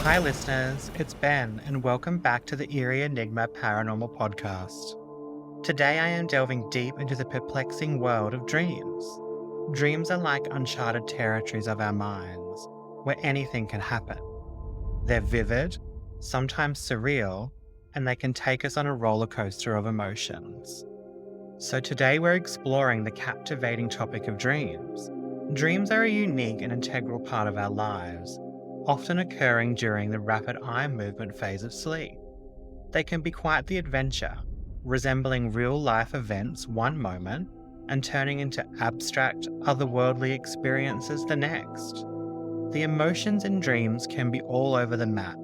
Hi, listeners. It's Ben, and welcome back to the Eerie Enigma Paranormal Podcast. Today, I am delving deep into the perplexing world of dreams. Dreams are like uncharted territories of our minds, where anything can happen. They're vivid, sometimes surreal, and they can take us on a roller coaster of emotions. So, today, we're exploring the captivating topic of dreams. Dreams are a unique and integral part of our lives, often occurring during the rapid eye movement phase of sleep. They can be quite the adventure, resembling real life events one moment and turning into abstract, otherworldly experiences the next. The emotions in dreams can be all over the map,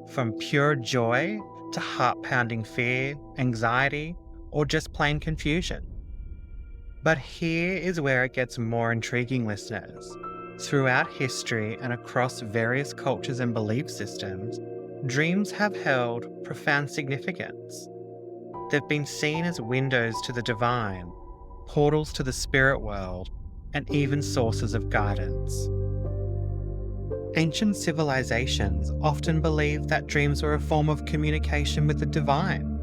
from pure joy to heart pounding fear, anxiety, or just plain confusion. But here is where it gets more intriguing, listeners. Throughout history and across various cultures and belief systems, dreams have held profound significance. They've been seen as windows to the divine, portals to the spirit world, and even sources of guidance. Ancient civilizations often believed that dreams were a form of communication with the divine.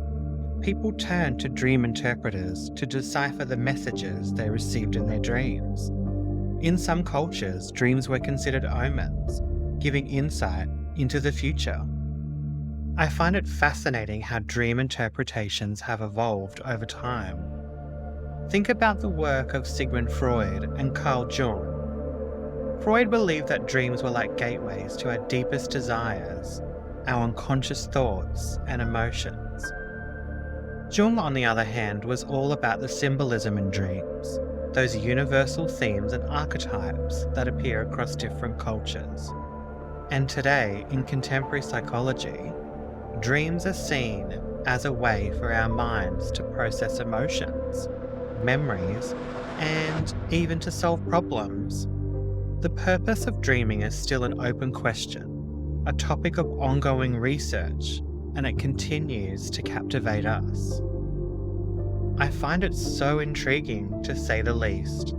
People turned to dream interpreters to decipher the messages they received in their dreams. In some cultures, dreams were considered omens, giving insight into the future. I find it fascinating how dream interpretations have evolved over time. Think about the work of Sigmund Freud and Carl Jung. Freud believed that dreams were like gateways to our deepest desires, our unconscious thoughts and emotions. Jung, on the other hand, was all about the symbolism in dreams, those universal themes and archetypes that appear across different cultures. And today, in contemporary psychology, dreams are seen as a way for our minds to process emotions, memories, and even to solve problems. The purpose of dreaming is still an open question, a topic of ongoing research, and it continues to captivate us. I find it so intriguing, to say the least.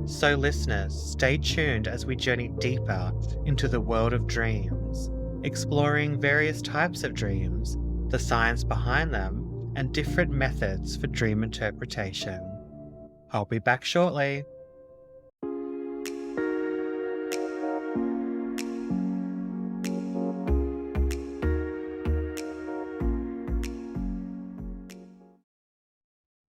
So listeners, stay tuned as we journey deeper into the world of dreams, exploring various types of dreams, the science behind them, and different methods for dream interpretation. I'll be back shortly.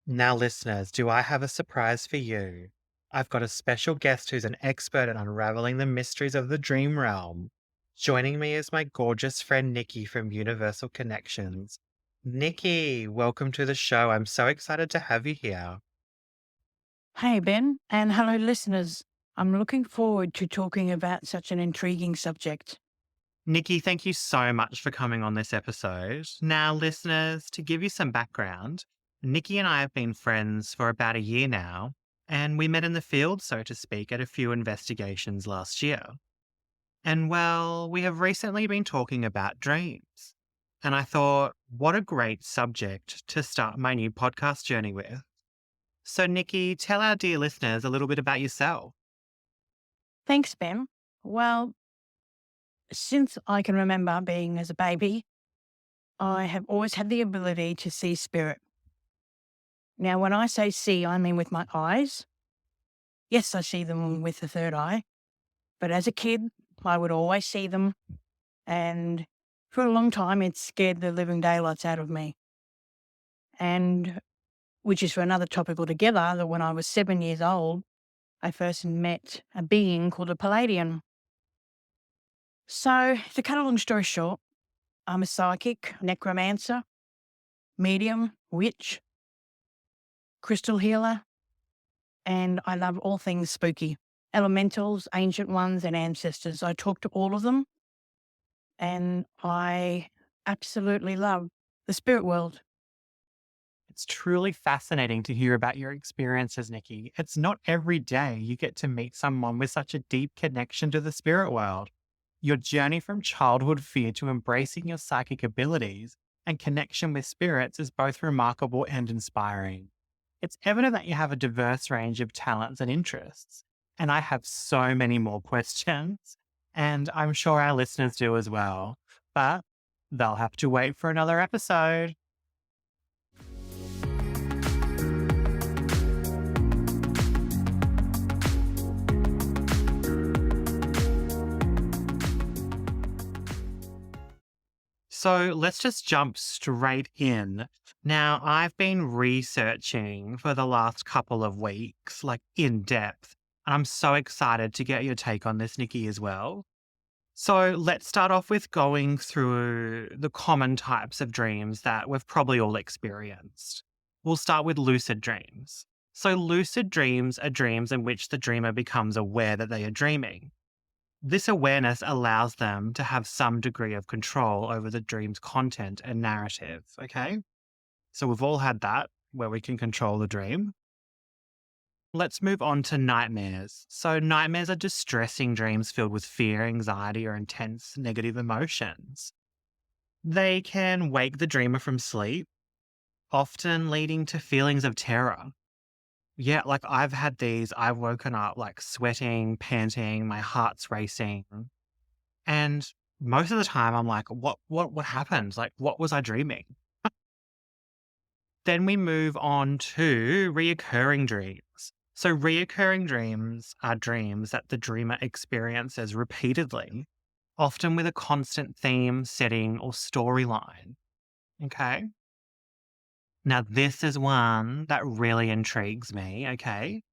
Now, listeners, do I have a surprise for you? I've got a special guest who's an expert at unraveling the mysteries of the dream realm. Joining me is my gorgeous friend Nicky from Universal Connections. Nicky, welcome to the show. I'm so excited to have you here. Hey, Ben, and hello, listeners. I'm looking forward to talking about such an intriguing subject. Nicky, thank you so much for coming on this episode. Now, listeners, to give you some background, Nicky and I have been friends for about a year now, and we met in the field, so to speak, at a few investigations last year. And well, we have recently been talking about dreams. And I thought, what a great subject to start my new podcast journey with. So, Nicky, tell our dear listeners a little bit about yourself. Thanks, Ben. Well, since I can remember being as a baby, I have always had the ability to see spirit. Now, when I say see, I mean with my eyes. Yes, I see them with the third eye, but as a kid, I would always see them, and for a long time, it scared the living daylights out of me. And which is for another topic altogether, that when I was 7 years old, I first met a being called a Palladian. So, to cut a long story short, I'm a psychic, necromancer, medium, witch, crystal healer, and I love all things spooky. Elementals, ancient ones, and ancestors. I talk to all of them, and I absolutely love the spirit world. It's truly fascinating to hear about your experiences, Nicky. It's not every day you get to meet someone with such a deep connection to the spirit world. Your journey from childhood fear to embracing your psychic abilities and connection with spirits is both remarkable and inspiring. It's evident that you have a diverse range of talents and interests, and I have so many more questions, and I'm sure our listeners do as well. but they'll have to wait for another episode. So let's just jump straight in. Now, I've been researching for the last couple of weeks, like in depth, and I'm so excited to get your take on this, Nikki, as well. So let's start off with going through the common types of dreams that we've probably all experienced. We'll start with lucid dreams. So, lucid dreams are dreams in which the dreamer becomes aware that they are dreaming. This awareness allows them to have some degree of control over the dream's content and narrative. Okay. So, we've all had that where we can control the dream. Let's move on to nightmares. So, nightmares are distressing dreams filled with fear, anxiety, or intense negative emotions. They can wake the dreamer from sleep, often leading to feelings of terror. Yeah, like I've had these, I've woken up like sweating, panting, my heart's racing. And most of the time I'm like, what happened? Like, what was I dreaming? Then we move on to reoccurring dreams. So, reoccurring dreams are dreams that the dreamer experiences repeatedly, often with a constant theme, setting, or storyline. Okay. Now, this is one that really intrigues me. Okay.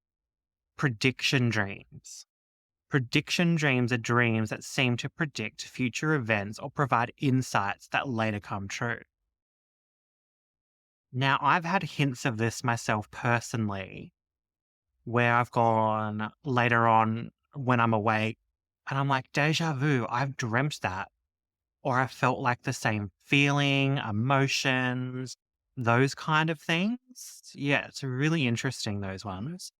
Prediction dreams. Prediction dreams are dreams that seem to predict future events or provide insights that later come true. Now, I've had hints of this myself personally where I've gone later on when I'm awake and I'm like, deja vu, I've dreamt that. Or I felt like the same feeling, emotions, those kind of things. Yeah, it's really interesting, those ones.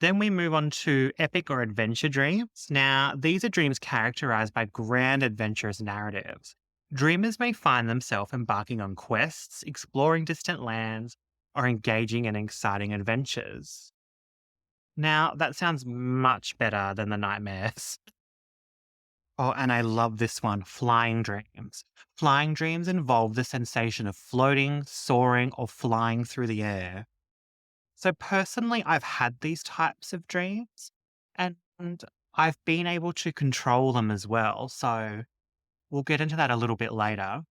Then we move on to epic or adventure dreams. Now, these are dreams characterized by grand adventurous narratives. Dreamers may find themselves embarking on quests, exploring distant lands, or engaging in exciting adventures. Now, that sounds much better than the nightmares. Oh, and I love this one, flying dreams. Flying dreams involve the sensation of floating, soaring, or flying through the air. So, personally, I've had these types of dreams and I've been able to control them as well. So, we'll get into that a little bit later.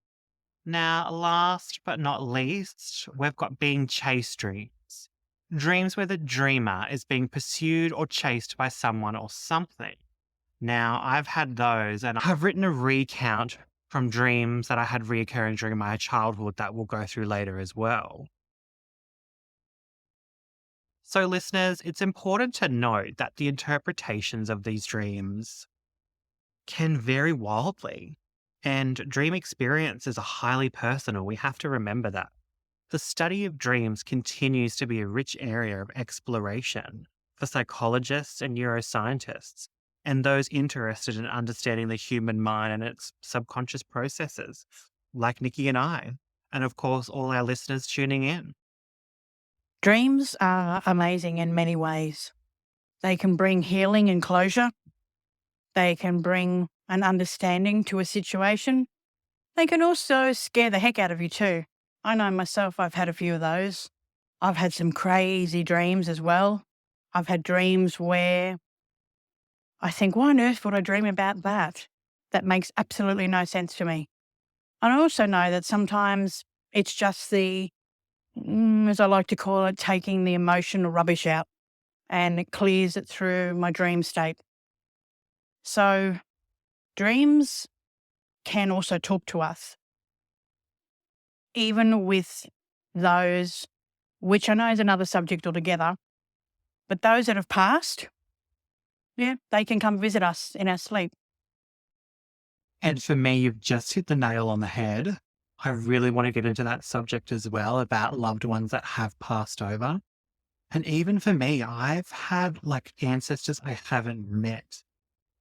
Now, last but not least, we've got being chased dreams. Dreams where the dreamer is being pursued or chased by someone or something. Now, I've had those and I've written a recount from dreams that I had reoccurring during my childhood that we'll go through later as well. So, listeners, it's important to note that the interpretations of these dreams can vary wildly, and dream experiences are highly personal. We have to remember that. The study of dreams continues to be a rich area of exploration for psychologists and neuroscientists, and those interested in understanding the human mind and its subconscious processes, like Nikki and I, and of course, all our listeners tuning in. Dreams are amazing in many ways. They can bring healing and closure. They can bring an understanding to a situation. They can also scare the heck out of you too. I know myself, I've had a few of those. I've had some crazy dreams as well. I've had dreams where I think, why on earth would I dream about that? That makes absolutely no sense to me. And I also know that sometimes it's just as I like to call it, taking the emotional rubbish out and it clears it through my dream state. So dreams can also talk to us, even with those, which I know is another subject altogether, but those that have passed, yeah, they can come visit us in our sleep. And for me, you've just hit the nail on the head. I really want to get into that subject as well about loved ones that have passed over. And even for me, I've had like ancestors I haven't met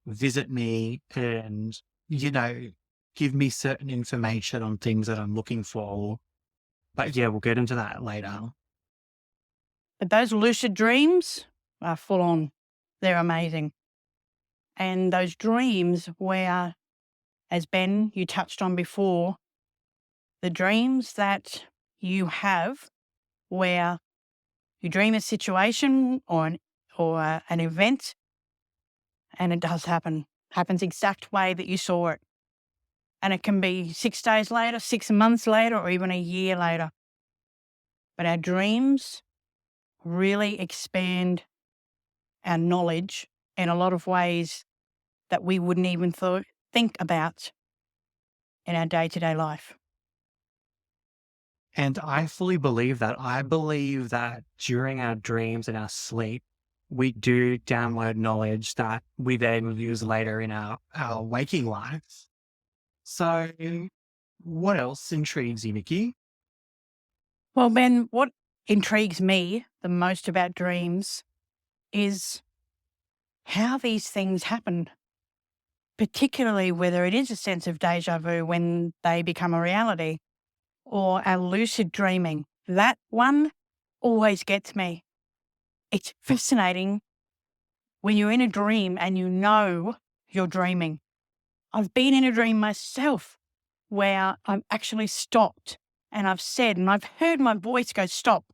visit me and, you know, give me certain information on things that I'm looking for. But yeah, we'll get into that later. But those lucid dreams are full on. They're amazing. And those dreams where as Ben, you touched on before, the dreams that you have where you dream a situation or an event and it does happens exact way that you saw it. And it can be 6 days later, 6 months later, or even a year later. But our dreams really expand our knowledge in a lot of ways that we wouldn't even think about in our day-to-day life. And I fully believe that. I believe that during our dreams and our sleep, we do download knowledge that we then use later in our waking lives. So, what else intrigues you, Nikki? Well, Ben, what intrigues me the most about dreams is how these things happen, particularly whether it is a sense of deja vu when they become a reality or our lucid dreaming. That one always gets me. It's fascinating when you're in a dream and you know you're dreaming. I've been in a dream myself where I've actually stopped and I've said, and I've heard my voice go, "Stop,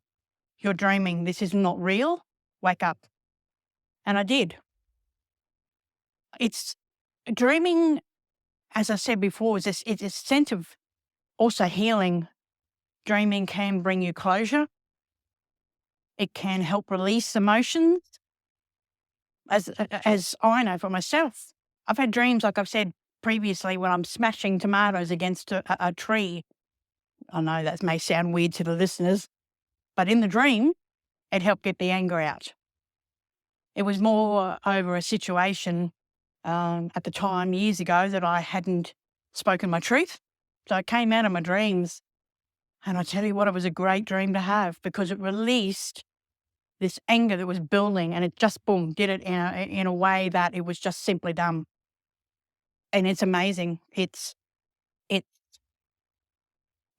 you're dreaming. This is not real. Wake up." And I did. It's dreaming, as I said before, it's a sense of also healing. Dreaming can bring you closure. It can help release emotions. As I know for myself, I've had dreams, like I've said previously, when I'm smashing tomatoes against a tree. I know that may sound weird to the listeners, but in the dream, it helped get the anger out. It was more over a situation at the time, years ago, that I hadn't spoken my truth. So it came out of my dreams. And I tell you what, it was a great dream to have because it released this anger that was building, and it just, boom, did it in a way that it was just simply done. And it's amazing. It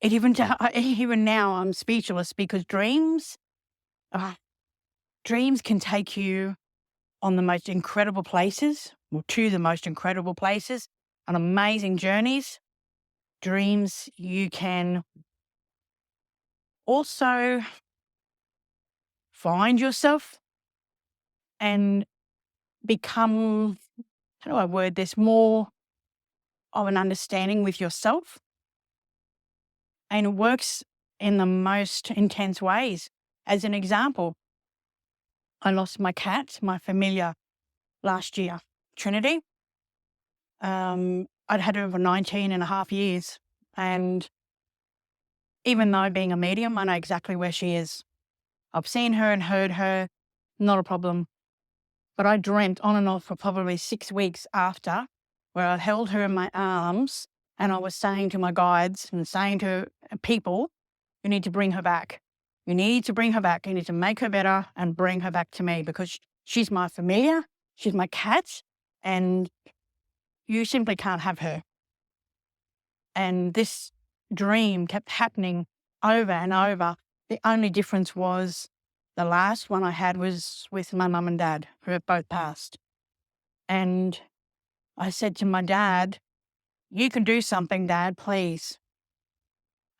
even, even now I'm speechless because dreams can take you on the most incredible places, or to the most incredible places, on amazing journeys. Dreams, you can also find yourself and become, how do I word this, more of an understanding with yourself. And it works in the most intense ways. As an example, I lost my cat, my familiar, last year, Trinity. I'd had her for 19 and a half years. And even though being a medium, I know exactly where she is. I've seen her and heard her, not a problem. But I dreamt on and off for probably 6 weeks after, where I held her in my arms and I was saying to my guides and saying to people, "You need to bring her back. You need to bring her back. You need to make her better and bring her back to me because she's my familiar, she's my cat, and you simply can't have her." And this dream kept happening over and over. The only difference was the last one I had was with my mum and dad, who have both passed. And I said to my dad, "You can do something, Dad, please."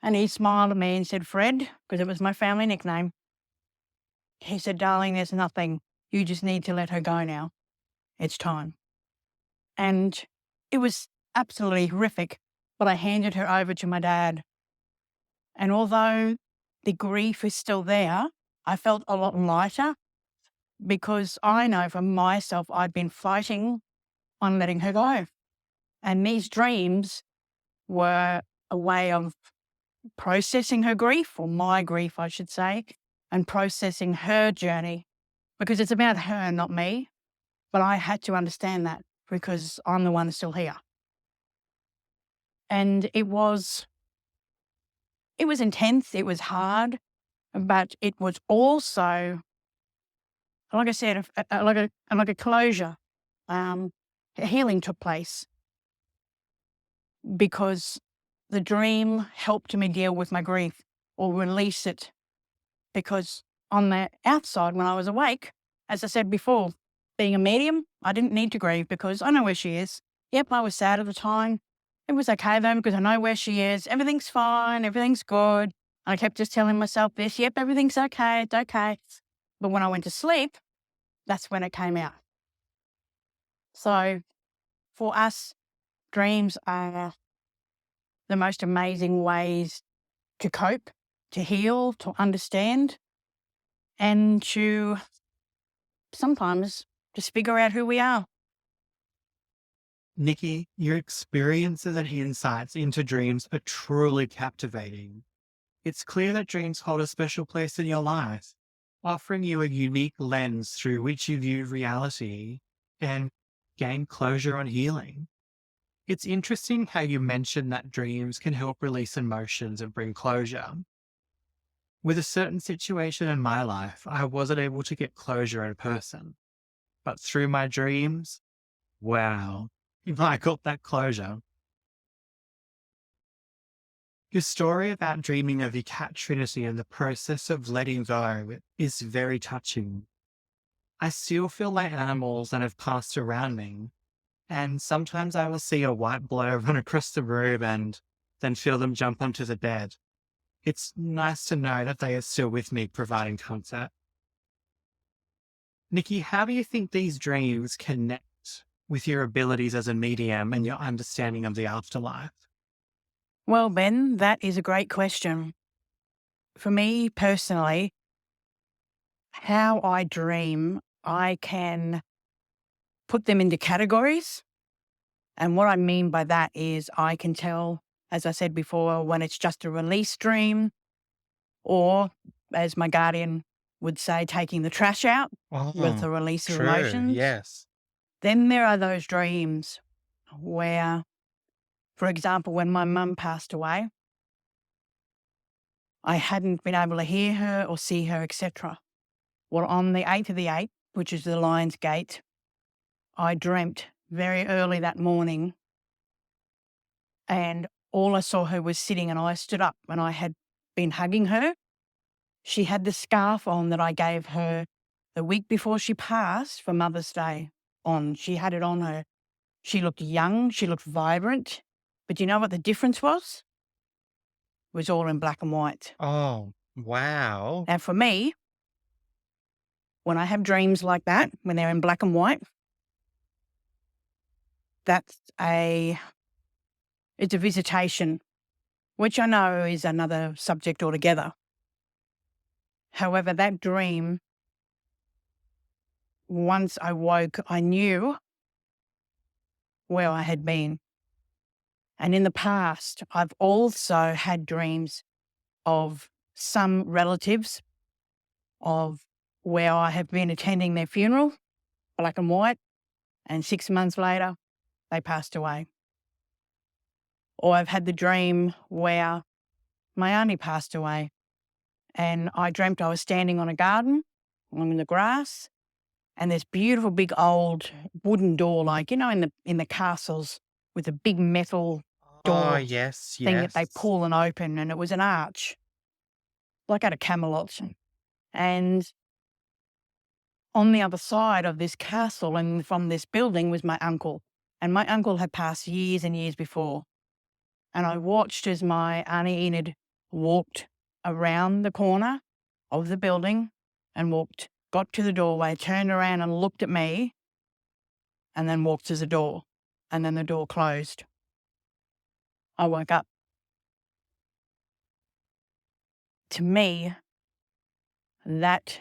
And he smiled at me and said, "Fred," because it was my family nickname. He said, "Darling, there's nothing. You just need to let her go now. It's time." And it was absolutely horrific, but I handed her over to my dad. And although the grief is still there, I felt a lot lighter because I know for myself I'd been fighting on letting her go. And these dreams were a way of processing her grief, or my grief, I should say, and processing her journey because it's about her, not me. But I had to understand that because I'm the one that's still here. And it was intense, it was hard, but it was also, like I said, like a closure. Healing took place because the dream helped me deal with my grief or release it. Because on the outside, when I was awake, as I said before, being a medium, I didn't need to grieve because I know where she is. Yep, I was sad at the time, It was okay though, because I know where she is. Everything's fine. Everything's good. I kept just telling myself this, yep, everything's okay. It's okay. But when I went to sleep, that's when it came out. So for us, dreams are the most amazing ways to cope, to heal, to understand, and to sometimes just figure out who we are. Nikki, your experiences and insights into dreams are truly captivating. It's clear that dreams hold a special place in your life, offering you a unique lens through which you view reality and gain closure on healing. It's interesting how you mentioned that dreams can help release emotions and bring closure. With a certain situation in my life, I wasn't able to get closure in person, but through my dreams, wow, I got that closure. Your story about dreaming of your cat Trinity and the process of letting go is very touching. I still feel like animals that have passed around me, and sometimes I will see a white blur run across the room and then feel them jump onto the bed. It's nice to know that they are still with me, providing comfort. Nikki, how do you think these dreams connect with your abilities as a medium and your understanding of the afterlife? Well, Ben, that is a great question. For me personally, how I dream, I can put them into categories. And what I mean by that is I can tell, as I said before, when it's just a release dream, or as my guardian would say, taking the trash out with Oh, the release of true. emotions. Yes. Then there are those dreams where, for example, when my mum passed away, I hadn't been able to hear her or see her, etc. Well, on the 8th of the 8th, which is the Lion's Gate, I dreamt very early that morning, and all I saw her was sitting, and I stood up and I had been hugging her. She had the scarf on that I gave her the week before she passed for Mother's Day on. She had it on her. She looked young, she looked vibrant. But you know what the difference was? It was all in black and white. Oh, wow. And for me, when I have dreams like that, when they're in black and white, that's it's a visitation, which I know is another subject altogether. However, that dream, once I woke, I knew where I had been. And in the past, I've also had dreams of some relatives of where I have been attending their funeral, black and white, and 6 months later, they passed away. Or I've had the dream where my auntie passed away, and I dreamt I was standing on a garden, I'm in the grass, and this beautiful big old wooden door, like, in the castles with a big metal Oh, door yes, thing that they yes. pull and open, and it was an arch, like at a Camelot. And on the other side of this castle and from this building was my uncle. And my uncle had passed years and years before. And I watched as my Auntie Enid walked around the corner of the building and got to the doorway, turned around and looked at me, and then walked to the door. And then the door closed. I woke up. To me, that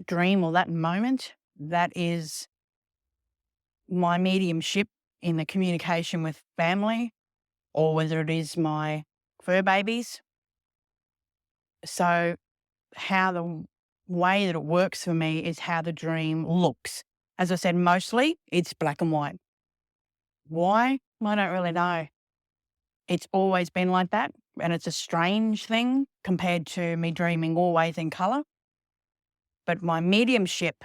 dream or that moment, that is my mediumship in the communication with family, or whether it is my fur babies. So how the way that it works for me is how the dream looks. As I said, mostly it's black and white. Why? I don't really know. It's always been like that, and it's a strange thing compared to me dreaming always in colour. But my mediumship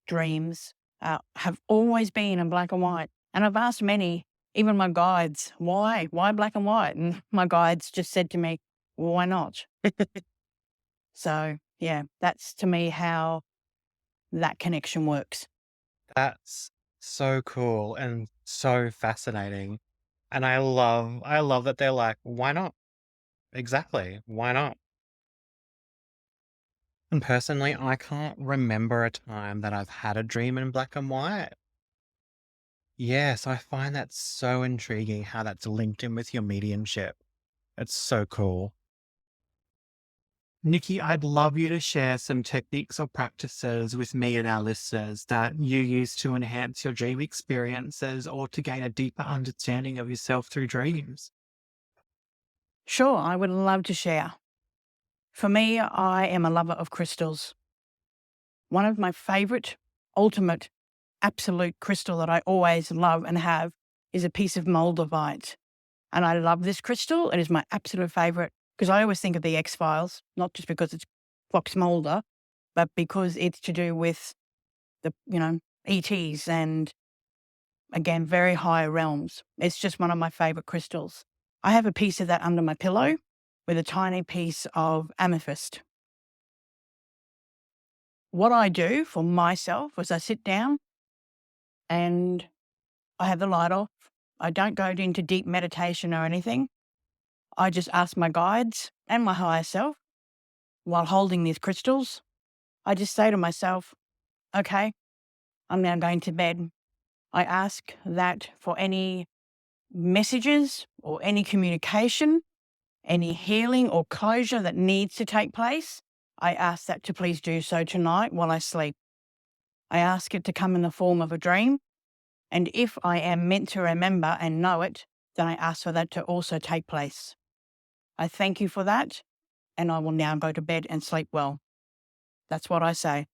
dreams have always been in black and white. And I've asked many, even my guides, why? Why black and white? And my guides just said to me, why not? So, yeah, that's to me how that connection works. That's so cool and so fascinating. And I love that they're like, "Why not?" Exactly, why not? And personally, I can't remember a time that I've had a dream in black and white. Yes, I find that so intriguing how that's linked in with your mediumship. It's so cool. Nikki, I'd love you to share some techniques or practices with me and our listeners that you use to enhance your dream experiences or to gain a deeper understanding of yourself through dreams. Sure, I would love to share. For me, I am a lover of crystals. One of my favorite, ultimate, absolute crystal that I always love and have is a piece of moldavite. And I love this crystal. It is my absolute favorite because I always think of the X Files, not just because it's Fox Mulder, but because it's to do with the, ETs and again, very high realms. It's just one of my favorite crystals. I have a piece of that under my pillow with a tiny piece of amethyst. What I do for myself is I sit down and I have the light off. I don't go into deep meditation or anything. I just ask my guides and my higher self while holding these crystals. I just say to myself, okay, I'm now going to bed. I ask that for any messages or any communication, any healing or closure that needs to take place, I ask that to please do so tonight while I sleep. I ask it to come in the form of a dream. And if I am meant to remember and know it, then I ask for that to also take place. I thank you for that, and I will now go to bed and sleep well. That's what I say.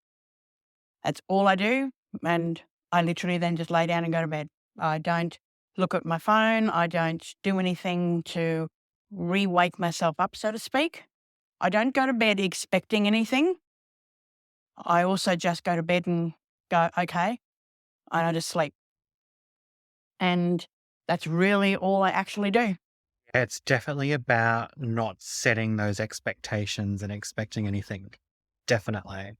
That's all I do. And I literally then just lay down and go to bed. I don't look at my phone. I don't do anything to re wake myself up, so to speak. I don't go to bed expecting anything. I also just go to bed and go, okay, and I just sleep. And that's really all I actually do. It's definitely about not setting those expectations and expecting anything. Definitely.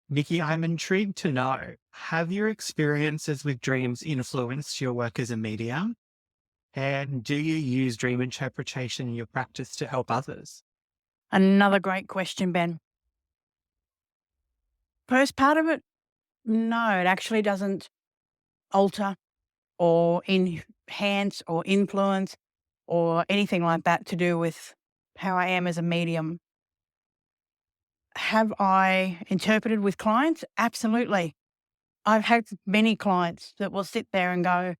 Nikki, I'm intrigued to know, have your experiences with dreams influenced your work as a medium? And do you use dream interpretation in your practice to help others? Another great question, Ben. First part of it, no, it actually doesn't alter or enhance or influence or anything like that to do with how I am as a medium. Have I interpreted with clients? Absolutely. I've had many clients that will sit there and go,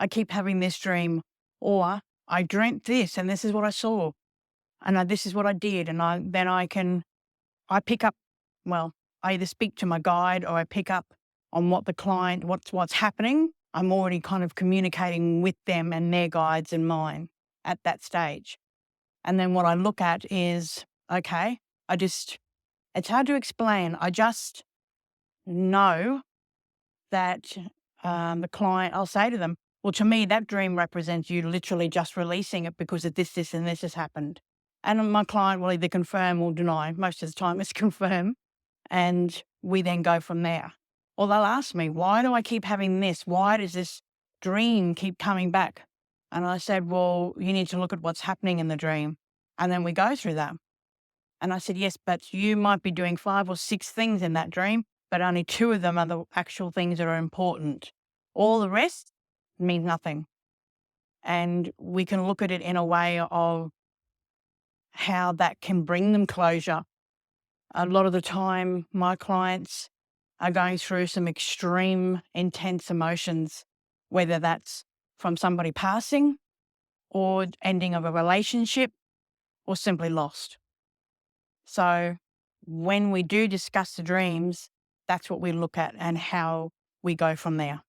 I keep having this dream, or I dreamt this and this is what I saw, and this is what I did. And I pick up, well, I either speak to my guide or I pick up on what the client, what's happening. I'm already kind of communicating with them and their guides and mine at that stage. And then what I look at is, okay, it's hard to explain. I just know that the client, I'll say to them, well, to me, that dream represents you literally just releasing it because of this, and this has happened. And my client will either confirm or deny. Most of the time, it's confirm. And we then go from there. Or they'll ask me, why do I keep having this? Why does this dream keep coming back? And I said, well, you need to look at what's happening in the dream. And then we go through that. And I said, yes, but you might be doing 5 or 6 things in that dream, but only 2 of them are the actual things that are important. All the rest means nothing. And we can look at it in a way of how that can bring them closure. A lot of the time, my clients are going through some extreme, intense emotions, whether that's from somebody passing or ending of a relationship or simply lost. So when we do discuss the dreams, that's what we look at and how we go from there.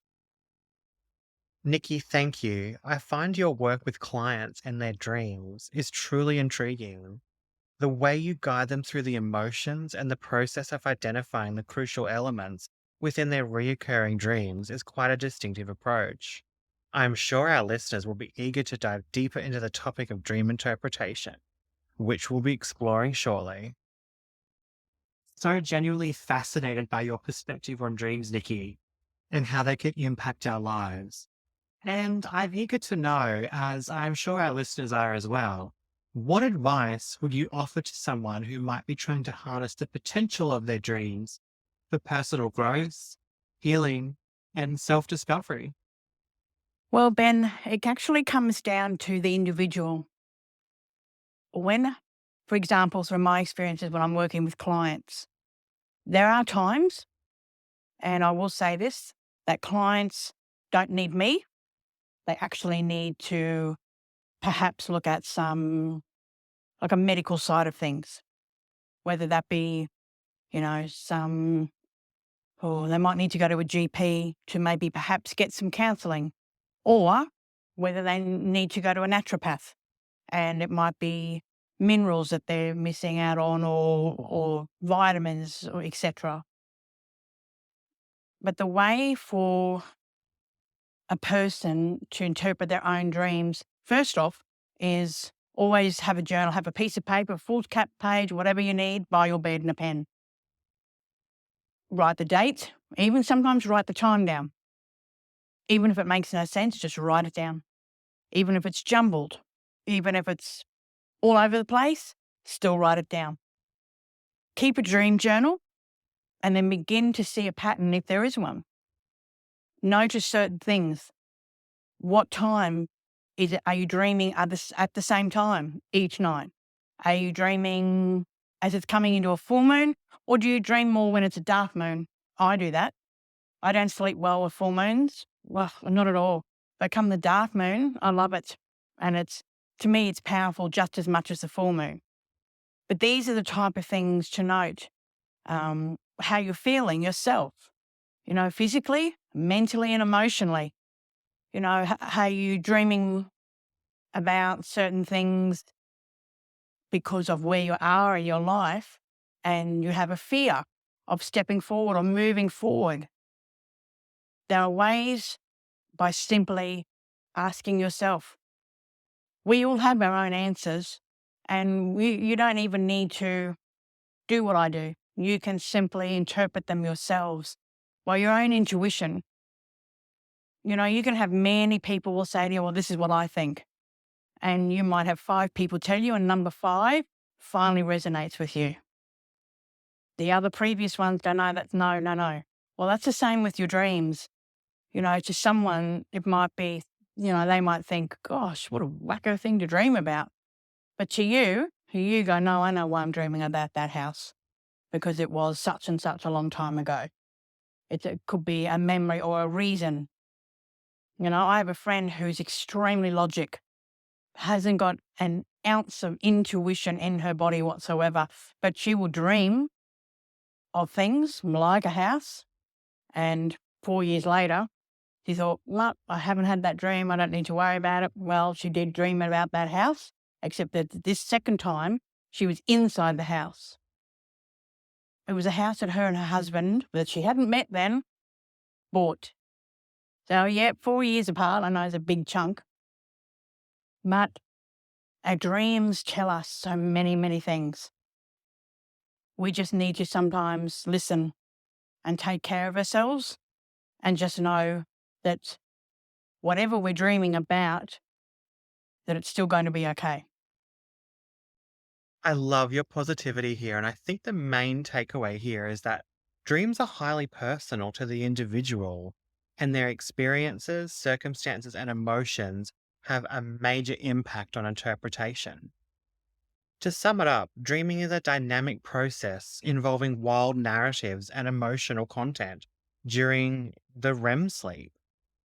Nikki, thank you. I find your work with clients and their dreams is truly intriguing. The way you guide them through the emotions and the process of identifying the crucial elements within their recurring dreams is quite a distinctive approach. I'm sure our listeners will be eager to dive deeper into the topic of dream interpretation, which we'll be exploring shortly. So genuinely fascinated by your perspective on dreams, Nikki, and how they can impact our lives. And I'm eager to know, as I'm sure our listeners are as well, what advice would you offer to someone who might be trying to harness the potential of their dreams for personal growth, healing, and self discovery? Well, Ben, it actually comes down to the individual. When, for example, from my experiences when I'm working with clients, there are times, and I will say this, that clients don't need me. They actually need to perhaps look at like a medical side of things, whether that be, some, or they might need to go to a GP to maybe perhaps get some counseling, or whether they need to go to a naturopath and it might be minerals that they're missing out on or vitamins or etc. But the way for a person to interpret their own dreams, first off, is always have a journal, have a piece of paper, full cap page, whatever you need, by your bed and a pen. Write the date, even sometimes write the time down. Even if it makes no sense, just write it down. Even if it's jumbled, even if it's all over the place, still write it down. Keep a dream journal and then begin to see a pattern if there is one. Notice certain things. What time is it? Are you dreaming at the same time each night? Are you dreaming as it's coming into a full moon, or do you dream more when it's a dark moon? I do that. I don't sleep well with full moons. Well, not at all. But come the dark moon, I love it. And to me, it's powerful just as much as the full moon. But these are the type of things to note, how you're feeling yourself, physically, mentally, and emotionally. How you dreaming about certain things because of where you are in your life and you have a fear of stepping forward or moving forward. There are ways by simply asking yourself. We all have our own answers, and you don't even need to do what I do. You can simply interpret them yourselves by your own intuition. You can have many people will say to you, well, this is what I think. And you might have 5 people tell you, and number 5 finally resonates with you. The other previous ones go, no, that's no, no, no. Well, that's the same with your dreams. To someone, it might be, they might think, gosh, what a wacko thing to dream about. But to you, you go, no, I know why I'm dreaming about that house, because it was such and such a long time ago. It could be a memory or a reason. I have a friend who's extremely logic, hasn't got an ounce of intuition in her body whatsoever, but she will dream of things like a house. And 4 years later, she thought, well, I haven't had that dream. I don't need to worry about it. Well, she did dream about that house, except that this second time she was inside the house. It was a house that her and her husband, that she hadn't met then, bought. So, yeah, 4 years apart, I know it's a big chunk. But our dreams tell us so many, many things. We just need to sometimes listen and take care of ourselves and just know that whatever we're dreaming about, that it's still going to be okay. I love your positivity here. And I think the main takeaway here is that dreams are highly personal to the individual, and their experiences, circumstances, and emotions have a major impact on interpretation. To sum it up, dreaming is a dynamic process involving wild narratives and emotional content during the REM sleep.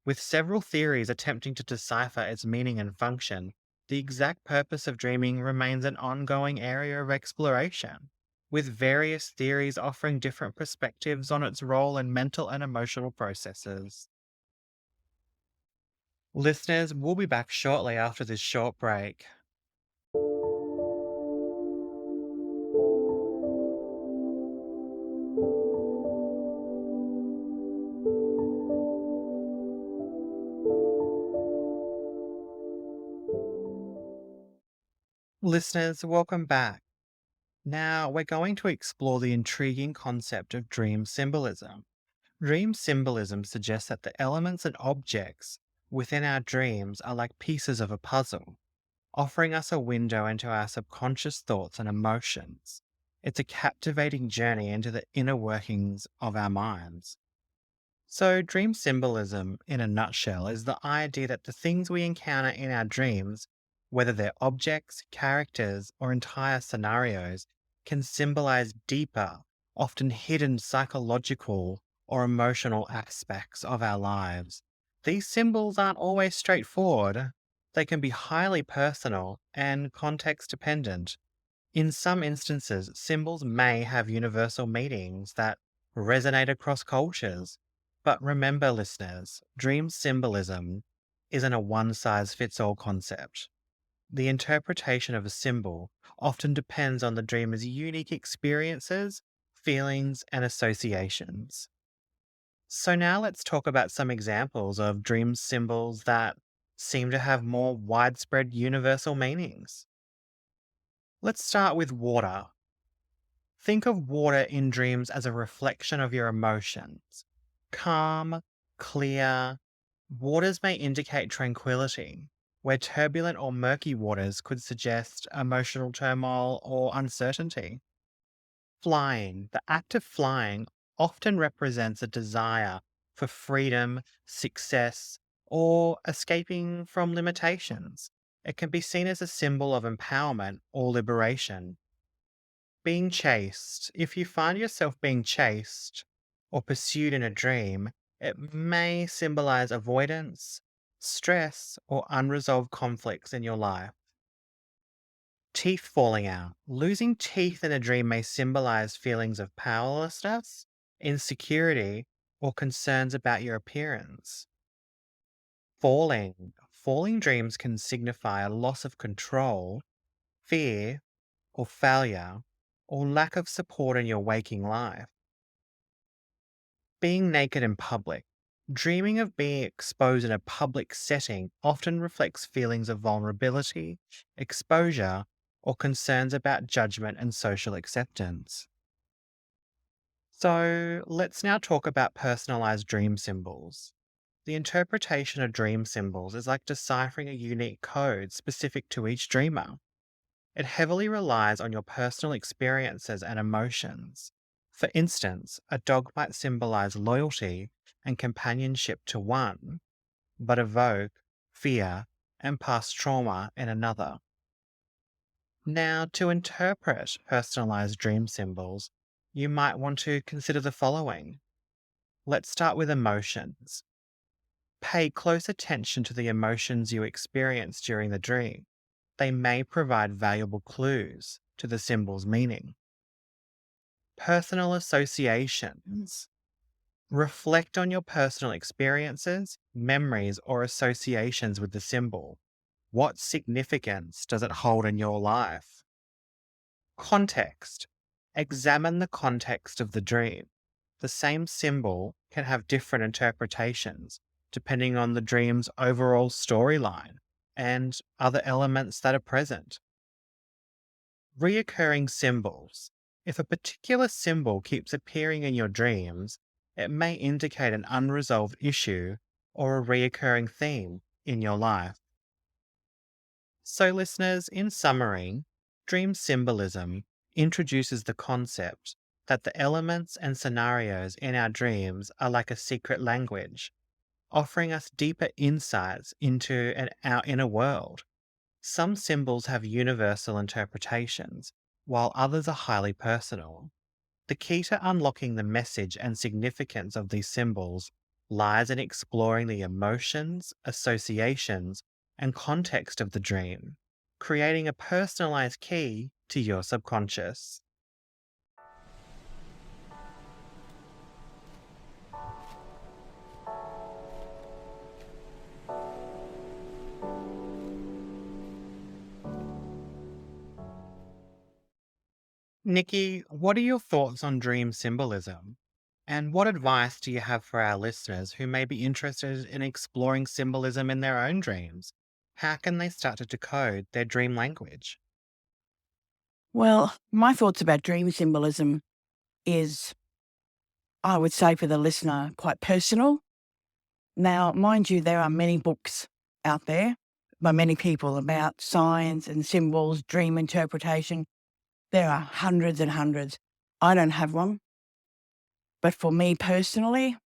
With several theories attempting to decipher its meaning and function, the exact purpose of dreaming remains an ongoing area of exploration, with various theories offering different perspectives on its role in mental and emotional processes. Listeners, we'll be back shortly after this short break. Listeners, welcome back. Now, we're going to explore the intriguing concept of dream symbolism. Dream symbolism suggests that the elements and objects within our dreams are like pieces of a puzzle, offering us a window into our subconscious thoughts and emotions. It's a captivating journey into the inner workings of our minds. So, dream symbolism, in a nutshell, is the idea that the things we encounter in our dreams, whether they're objects, characters, or entire scenarios, can symbolize deeper, often hidden psychological or emotional aspects of our lives. These symbols aren't always straightforward, they can be highly personal and context dependent. In some instances, symbols may have universal meanings that resonate across cultures. But remember, listeners, dream symbolism isn't a one size fits all concept. The interpretation of a symbol often depends on the dreamer's unique experiences, feelings, and associations. So, now let's talk about some examples of dream symbols that seem to have more widespread universal meanings. Let's start with water. Think of water in dreams as a reflection of your emotions. Calm, clear, waters may indicate tranquility, where turbulent or murky waters could suggest emotional turmoil or uncertainty. Flying, the act of flying, often represents a desire for freedom, success, or escaping from limitations. It can be seen as a symbol of empowerment or liberation. Being chased. If you find yourself being chased or pursued in a dream, it may symbolize avoidance, stress, or unresolved conflicts in your life. Teeth falling out. Losing teeth in a dream may symbolize feelings of powerlessness, insecurity, or concerns about your appearance. Falling. Falling dreams can signify a loss of control, fear, or failure, or lack of support in your waking life. Being naked in public. Dreaming of being exposed in a public setting often reflects feelings of vulnerability, exposure, or concerns about judgment and social acceptance. So, let's now talk about personalized dream symbols. The interpretation of dream symbols is like deciphering a unique code specific to each dreamer. It heavily relies on your personal experiences and emotions. For instance, a dog might symbolize loyalty and companionship to one, but evoke fear and past trauma in another. Now, to interpret personalized dream symbols, you might want to consider the following. Let's start with emotions. Pay close attention to the emotions you experience during the dream. They may provide valuable clues to the symbol's meaning. Personal associations. Reflect on your personal experiences, memories, or associations with the symbol. What significance does it hold in your life? Context. Examine the context of the dream. The same symbol can have different interpretations depending on the dream's overall storyline and other elements that are present. Reoccurring symbols. If a particular symbol keeps appearing in your dreams, it may indicate an unresolved issue or a reoccurring theme in your life. So, listeners, in summary, dream symbolism introduces the concept that the elements and scenarios in our dreams are like a secret language, offering us deeper insights into our inner world. Some symbols have universal interpretations, while others are highly personal. The key to unlocking the message and significance of these symbols lies in exploring the emotions, associations, and context of the dream, creating a personalized key to your subconscious. Nikki, what are your thoughts on dream symbolism? And what advice do you have for our listeners who may be interested in exploring symbolism in their own dreams? How can they start to decode their dream language? Well, my thoughts about dream symbolism is, I would say for the listener, quite personal. Now, mind you, there are many books out there by many people about signs and symbols, dream interpretation. There are hundreds and hundreds. I don't have one, but for me personally,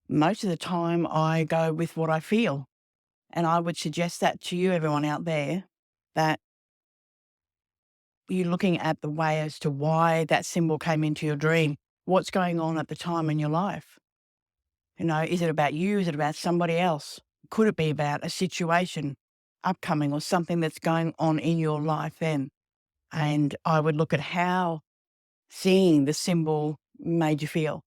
most of the time I go with what I feel. And I would suggest that to you, everyone out there, that you're looking at the way as to why that symbol came into your dream. What's going on at the time in your life? Is it about you? Is it about somebody else? Could it be about a situation upcoming or something that's going on in your life then? And I would look at how seeing the symbol made you feel.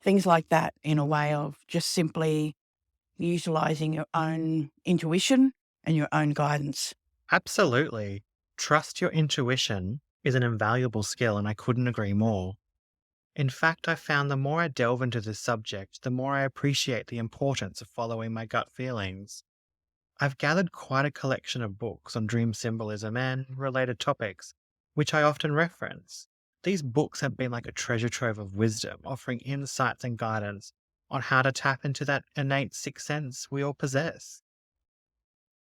Things like that, in a way of just simply utilizing your own intuition and your own guidance. Absolutely. Trust your intuition is an invaluable skill, and I couldn't agree more. In fact, I found the more I delve into this subject, the more I appreciate the importance of following my gut feelings. I've gathered quite a collection of books on dream symbolism and related topics, which I often reference. These books have been like a treasure trove of wisdom, offering insights and guidance on how to tap into that innate sixth sense we all possess.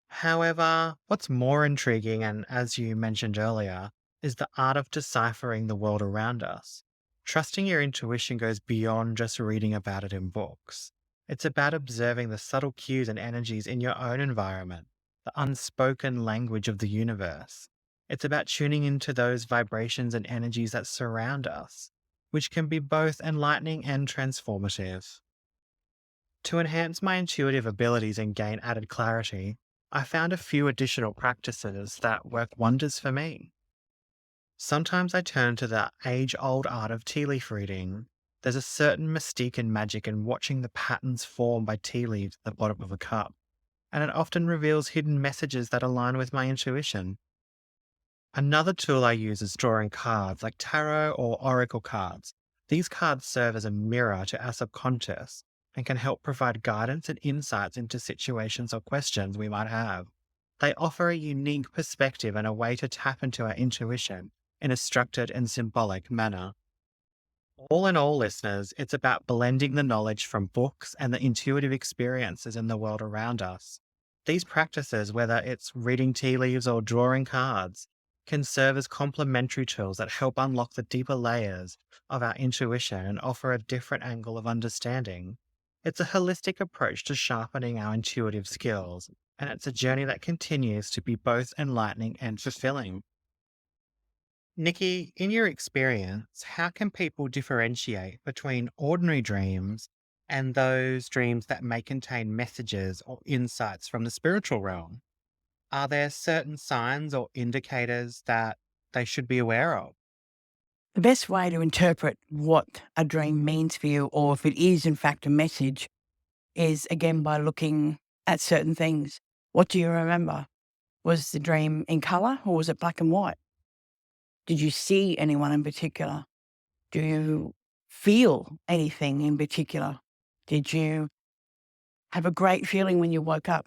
However, what's more intriguing, and as you mentioned earlier, is the art of deciphering the world around us. Trusting your intuition goes beyond just reading about it in books. It's about observing the subtle cues and energies in your own environment, the unspoken language of the universe. It's about tuning into those vibrations and energies that surround us, which can be both enlightening and transformative. To enhance my intuitive abilities and gain added clarity, I found a few additional practices that work wonders for me. Sometimes I turn to the age old art of tea leaf reading. There's a certain mystique and magic in watching the patterns formed by tea leaves at the bottom of a cup, and it often reveals hidden messages that align with my intuition. Another tool I use is drawing cards like tarot or oracle cards. These cards serve as a mirror to our subconscious and can help provide guidance and insights into situations or questions we might have. They offer a unique perspective and a way to tap into our intuition in a structured and symbolic manner. All in all, listeners, it's about blending the knowledge from books and the intuitive experiences in the world around us. These practices, whether it's reading tea leaves or drawing cards, can serve as complementary tools that help unlock the deeper layers of our intuition and offer a different angle of understanding. It's a holistic approach to sharpening our intuitive skills, and it's a journey that continues to be both enlightening and fulfilling. Nikki, in your experience, how can people differentiate between ordinary dreams and those dreams that may contain messages or insights from the spiritual realm? Are there certain signs or indicators that they should be aware of? The best way to interpret what a dream means for you, or if it is in fact a message, is again by looking at certain things. What do you remember? Was the dream in color or was it black and white? Did you see anyone in particular? Do you feel anything in particular? Did you have a great feeling when you woke up?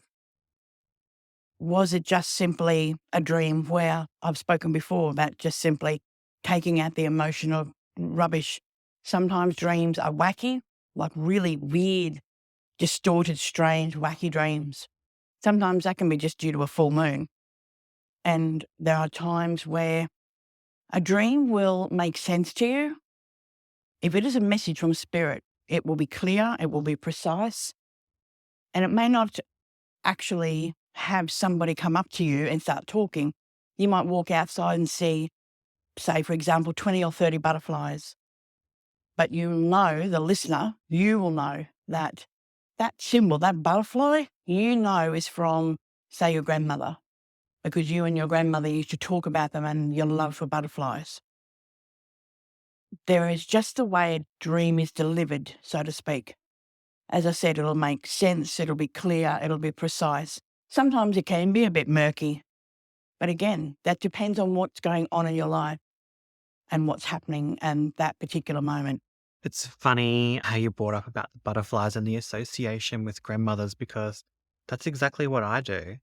Was it just simply a dream where I've spoken before about just simply taking out the emotion of rubbish? Sometimes dreams are wacky, like really weird, distorted, strange, wacky dreams. Sometimes that can be just due to a full moon. And there are times where a dream will make sense to you. If it is a message from spirit, it will be clear, it will be precise, and it may not actually have somebody come up to you and start talking. You might walk outside and see, say, for example, 20 or 30 butterflies. But you'll know, the listener, you will know that that symbol, that butterfly, is from, say, your grandmother, because you and your grandmother used to talk about them and your love for butterflies. There is just the way a dream is delivered, so to speak. As I said, it'll make sense, it'll be clear, it'll be precise. Sometimes it can be a bit murky, but again, that depends on what's going on in your life and what's happening at that particular moment. It's funny how you brought up about the butterflies and the association with grandmothers, because that's exactly what I do.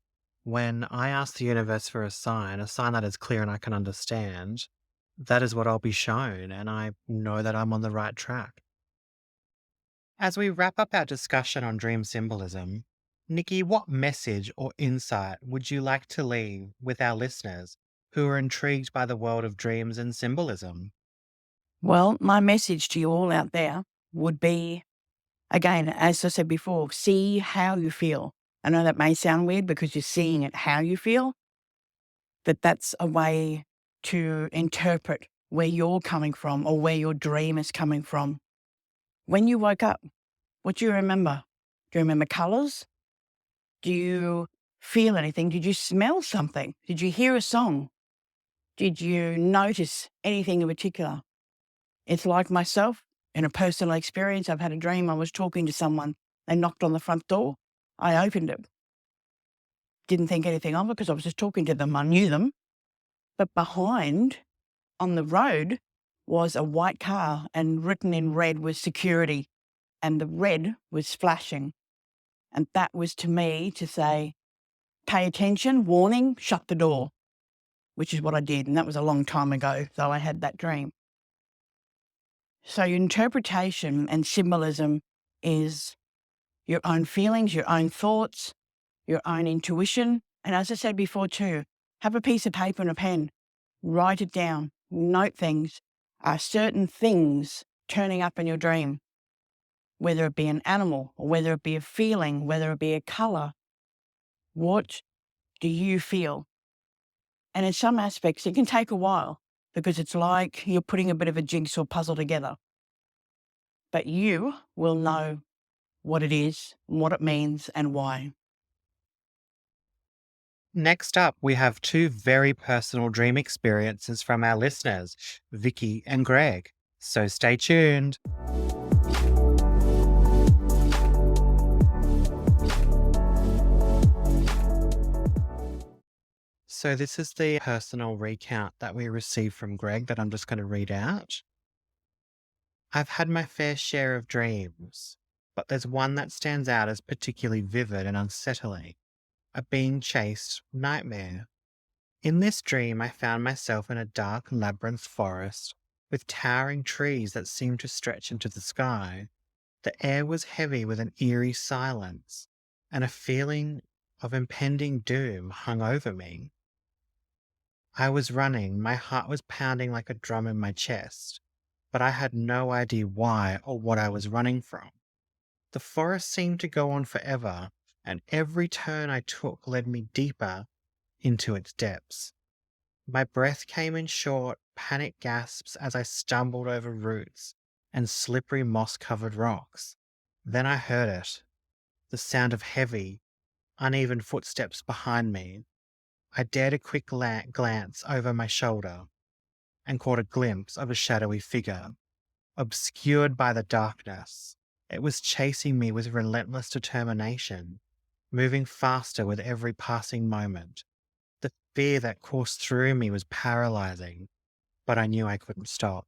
When I ask the universe for a sign that is clear and I can understand, that is what I'll be shown, and I know that I'm on the right track. As we wrap up our discussion on dream symbolism, Nikki, what message or insight would you like to leave with our listeners who are intrigued by the world of dreams and symbolism? Well, my message to you all out there would be, again, as I said before, see how you feel. I know that may sound weird because you're seeing it how you feel, but that's a way to interpret where you're coming from or where your dream is coming from. When you woke up, what do you remember? Do you remember colors? Do you feel anything? Did you smell something? Did you hear a song? Did you notice anything in particular? It's like myself, in a personal experience, I've had a dream I was talking to someone. They knocked on the front door. I opened it. Didn't think anything of it because I was just talking to them. I knew them. But behind, on the road, was a white car, and written in red was security. And the red was flashing. And that was to me to say, pay attention, warning, shut the door, which is what I did. And that was a long time ago, though I had that dream. So your interpretation and symbolism is your own feelings, your own thoughts, your own intuition. And as I said before too, have a piece of paper and a pen, write it down, note things. Are certain things turning up in your dream, whether it be an animal or whether it be a feeling, whether it be a color? What do you feel? And in some aspects, it can take a while because it's like you're putting a bit of a jigsaw puzzle together. But you will know what it is, what it means, and why. Next up, we have two very personal dream experiences from our listeners, Vicky and Greg. So stay tuned. So, this is the personal recount that we received from Greg that I'm just going to read out. I've had my fair share of dreams, but there's one that stands out as particularly vivid and unsettling, a being chased nightmare. In this dream, I found myself in a dark labyrinth forest with towering trees that seemed to stretch into the sky. The air was heavy with an eerie silence, and a feeling of impending doom hung over me. I was running, my heart was pounding like a drum in my chest, but I had no idea why or what I was running from. The forest seemed to go on forever, and every turn I took led me deeper into its depths. My breath came in short, panic gasps as I stumbled over roots and slippery moss covered rocks. Then I heard it, the sound of heavy, uneven footsteps behind me. I dared a quick glance over my shoulder and caught a glimpse of a shadowy figure, obscured by the darkness. It was chasing me with relentless determination, moving faster with every passing moment. The fear that coursed through me was paralyzing, but I knew I couldn't stop.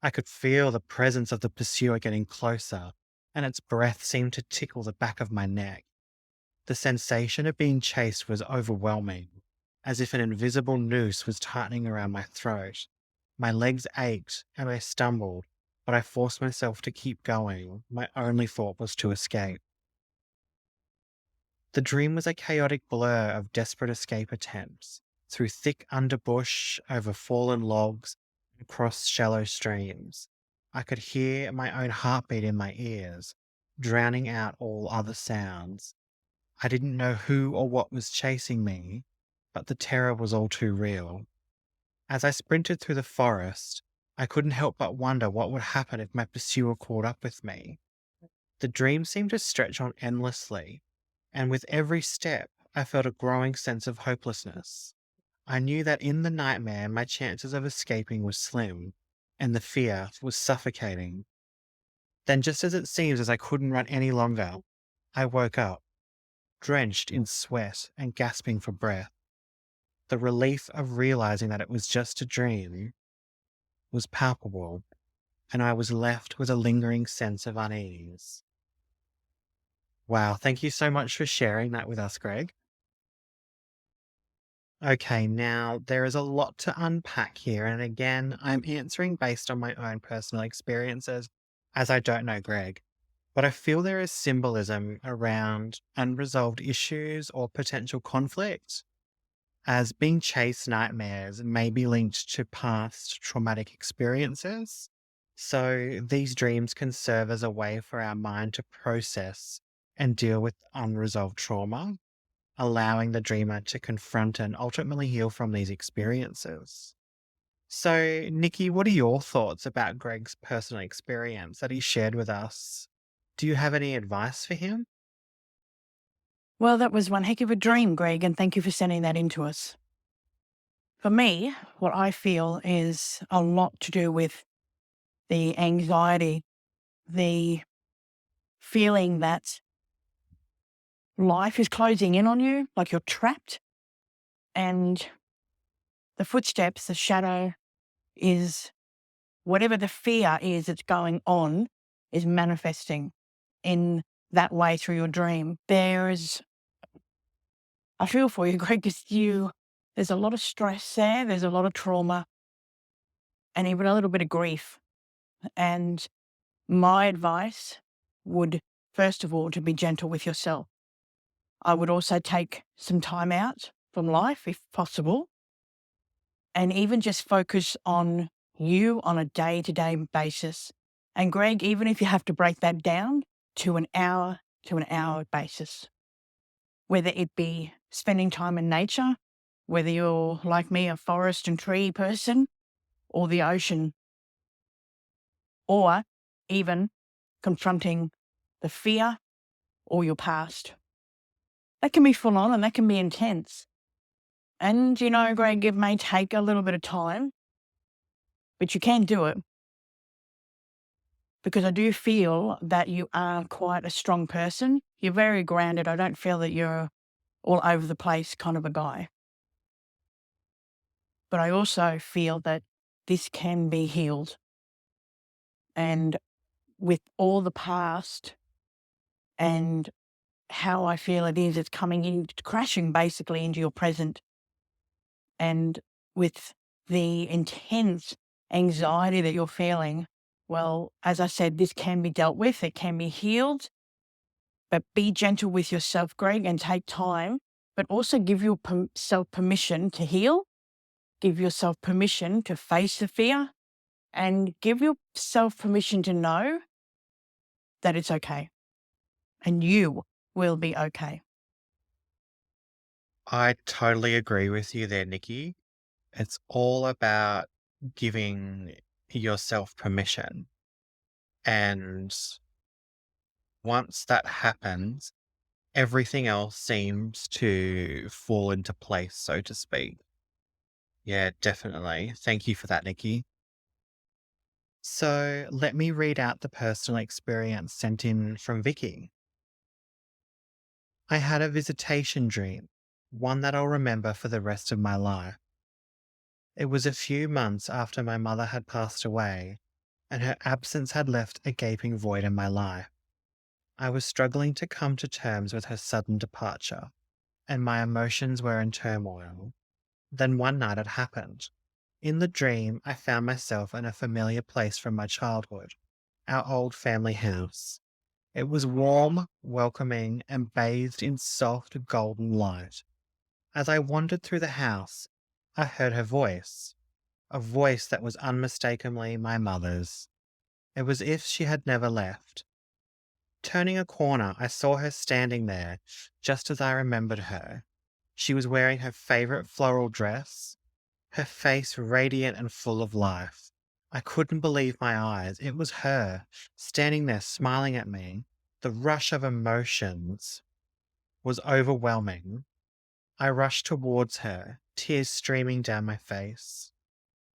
I could feel the presence of the pursuer getting closer, and its breath seemed to tickle the back of my neck. The sensation of being chased was overwhelming, as if an invisible noose was tightening around my throat. My legs ached and I stumbled, but I forced myself to keep going. My only thought was to escape. The dream was a chaotic blur of desperate escape attempts, through thick underbush, over fallen logs, and across shallow streams. I could hear my own heartbeat in my ears, drowning out all other sounds. I didn't know who or what was chasing me, but the terror was all too real. As I sprinted through the forest, I couldn't help but wonder what would happen if my pursuer caught up with me. The dream seemed to stretch on endlessly, and with every step, I felt a growing sense of hopelessness. I knew that in the nightmare, my chances of escaping were slim, and the fear was suffocating. Then, just as it seemed as I couldn't run any longer, I woke up, drenched in sweat and gasping for breath. The relief of realizing that it was just a dream was palpable, and I was left with a lingering sense of unease. Wow, thank you so much for sharing that with us, Greg. Okay, now there is a lot to unpack here, and again, I'm answering based on my own personal experiences. as I don't know Greg, but I feel there is symbolism around unresolved issues or potential conflict, as being chased nightmares may be linked to past traumatic experiences. So these dreams can serve as a way for our mind to process and deal with unresolved trauma, allowing the dreamer to confront and ultimately heal from these experiences. So, Nikki, what are your thoughts about Greg's personal experience that he shared with us? Do you have any advice for him? Well, that was one heck of a dream, Greg, and thank you for sending that in to us. For me, what I feel is a lot to do with the anxiety, the feeling that life is closing in on you, like you're trapped, and the footsteps, the shadow is whatever the fear is that's going on is manifesting in that way through your dream. I feel for you, Greg, because there's a lot of stress there, there's a lot of trauma, and even a little bit of grief. And my advice would, first of all, to be gentle with yourself. I would also take some time out from life if possible, and even just focus on you on a day to day basis. And Greg, even if you have to break that down to an hour basis, whether it be spending time in nature, whether you're like me, a forest and tree person, or the ocean, or even confronting the fear or your past. That can be full on and that can be intense. And, Greg, it may take a little bit of time, but you can do it because I do feel that you are quite a strong person. You're very grounded. I don't feel that you're all over the place kind of a guy. But I also feel that this can be healed. And with all the past and how I feel it's coming in, crashing basically into your present. And with the intense anxiety that you're feeling, well, as I said, this can be dealt with, it can be healed, but be gentle with yourself, Greg, and take time, but also give yourself permission to heal, give yourself permission to face the fear, and give yourself permission to know that it's okay and you will be okay. I totally agree with you there, Nikki. It's all about giving yourself permission. And once that happens, everything else seems to fall into place, so to speak. Yeah, definitely. Thank you for that, Nikki. So let me read out the personal experience sent in from Vicky. I had a visitation dream, one that I'll remember for the rest of my life. It was a few months after my mother had passed away, and her absence had left a gaping void in my life. I was struggling to come to terms with her sudden departure, and my emotions were in turmoil. Then one night it happened. In the dream, I found myself in a familiar place from my childhood, our old family house. It was warm, welcoming, and bathed in soft golden light. As I wandered through the house, I heard her voice, a voice that was unmistakably my mother's. It was as if she had never left. Turning a corner, I saw her standing there, just as I remembered her. She was wearing her favorite floral dress, her face radiant and full of life. I couldn't believe my eyes. It was her, standing there smiling at me. The rush of emotions was overwhelming. I rushed towards her, tears streaming down my face.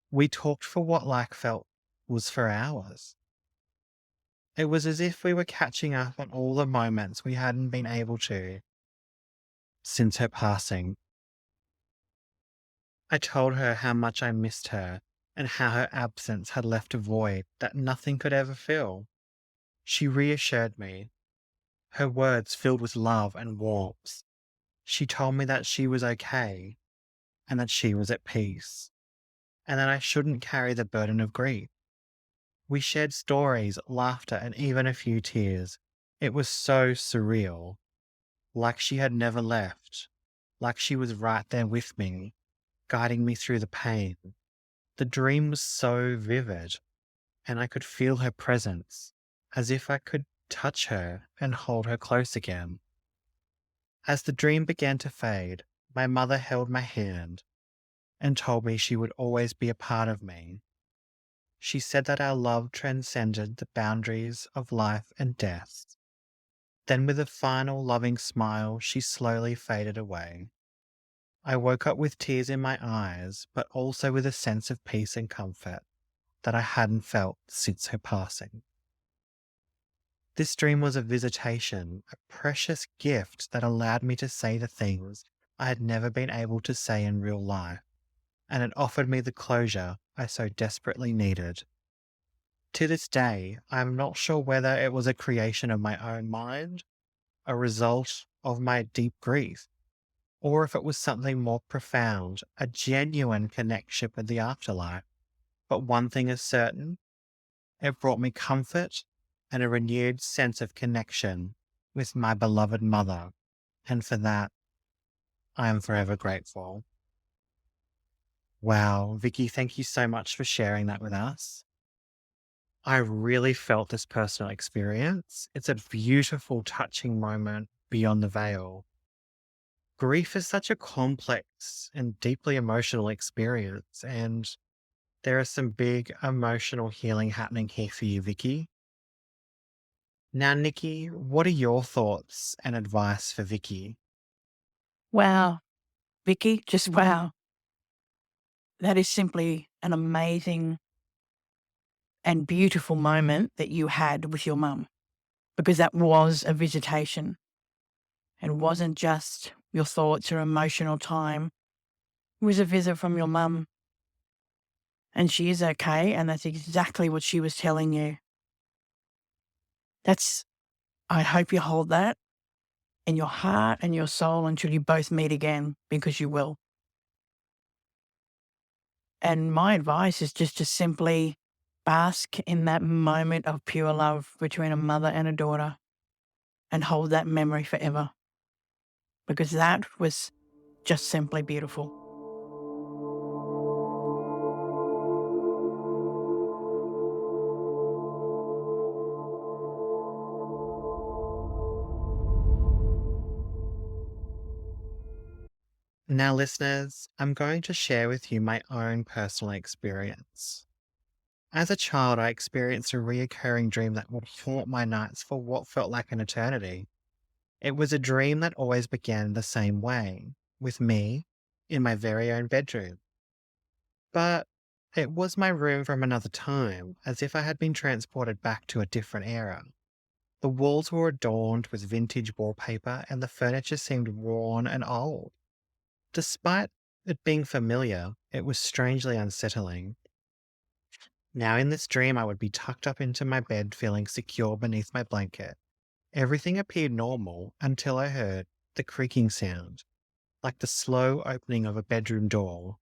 We talked for what like felt was for hours. It was as if we were catching up on all the moments we hadn't been able to since her passing. I told her how much I missed her and how her absence had left a void that nothing could ever fill. She reassured me, her words filled with love and warmth. She told me that she was okay and that she was at peace, and that I shouldn't carry the burden of grief. We shared stories, laughter, and even a few tears. It was so surreal, like she had never left, like she was right there with me, guiding me through the pain. The dream was so vivid, and I could feel her presence, as if I could touch her and hold her close again. As the dream began to fade, my mother held my hand and told me she would always be a part of me. She said that our love transcended the boundaries of life and death. Then, with a final loving smile, she slowly faded away. I woke up with tears in my eyes, but also with a sense of peace and comfort that I hadn't felt since her passing. This dream was a visitation, a precious gift that allowed me to say the things I had never been able to say in real life, and it offered me the closure I so desperately needed. To this day, I am not sure whether it was a creation of my own mind, a result of my deep grief, or if it was something more profound, a genuine connection with the afterlife. But one thing is certain, it brought me comfort and a renewed sense of connection with my beloved mother, and for that, I am forever grateful. Wow, Vicky, thank you so much for sharing that with us. I really felt this personal experience. It's a beautiful, touching moment beyond the veil. Grief is such a complex and deeply emotional experience, and there is some big emotional healing happening here for you, Vicky. Now, Nikki, what are your thoughts and advice for Vicky? Wow. Vicky, just wow. That is simply an amazing and beautiful moment that you had with your mum, because that was a visitation and wasn't just your thoughts or emotional time. It was a visit from your mum, and she is okay, and that's exactly what she was telling you. That's I hope you hold that in your heart and your soul until you both meet again, because you will. And my advice is just to simply bask in that moment of pure love between a mother and a daughter and hold that memory forever, because that was just simply beautiful. Now, listeners, I'm going to share with you my own personal experience. As a child, I experienced a reoccurring dream that would haunt my nights for what felt like an eternity. It was a dream that always began the same way, with me in my very own bedroom. But it was my room from another time, as if I had been transported back to a different era. The walls were adorned with vintage wallpaper and the furniture seemed worn and old. Despite it being familiar, it was strangely unsettling. Now, in this dream, I would be tucked up into my bed, feeling secure beneath my blanket. Everything appeared normal until I heard the creaking sound, like the slow opening of a bedroom door.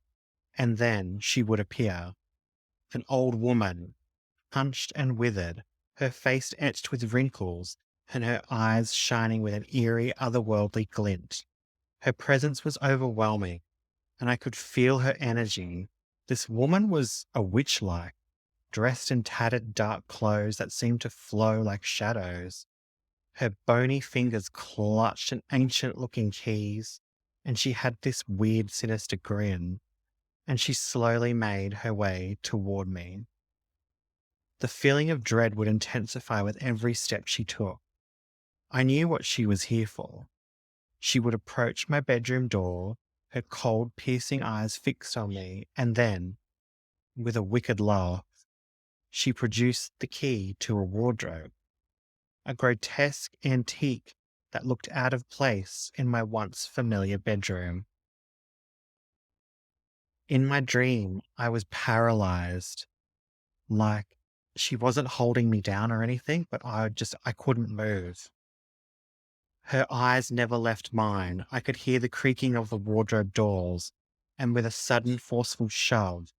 And then she would appear, an old woman, hunched and withered, her face etched with wrinkles, and her eyes shining with an eerie, otherworldly glint. Her presence was overwhelming, and I could feel her energy. This woman was a witch like, dressed in tattered dark clothes that seemed to flow like shadows. Her bony fingers clutched an ancient looking keys, and she had this weird, sinister grin, and she slowly made her way toward me. The feeling of dread would intensify with every step she took. I knew what she was here for. She would approach my bedroom door, her cold, piercing eyes fixed on me, and then, with a wicked laugh, she produced the key to a wardrobe, a grotesque antique that looked out of place in my once familiar bedroom. In my dream, I was paralyzed, like she wasn't holding me down or anything, but I couldn't move. Her eyes never left mine. I could hear the creaking of the wardrobe doors, and with a sudden forceful shove,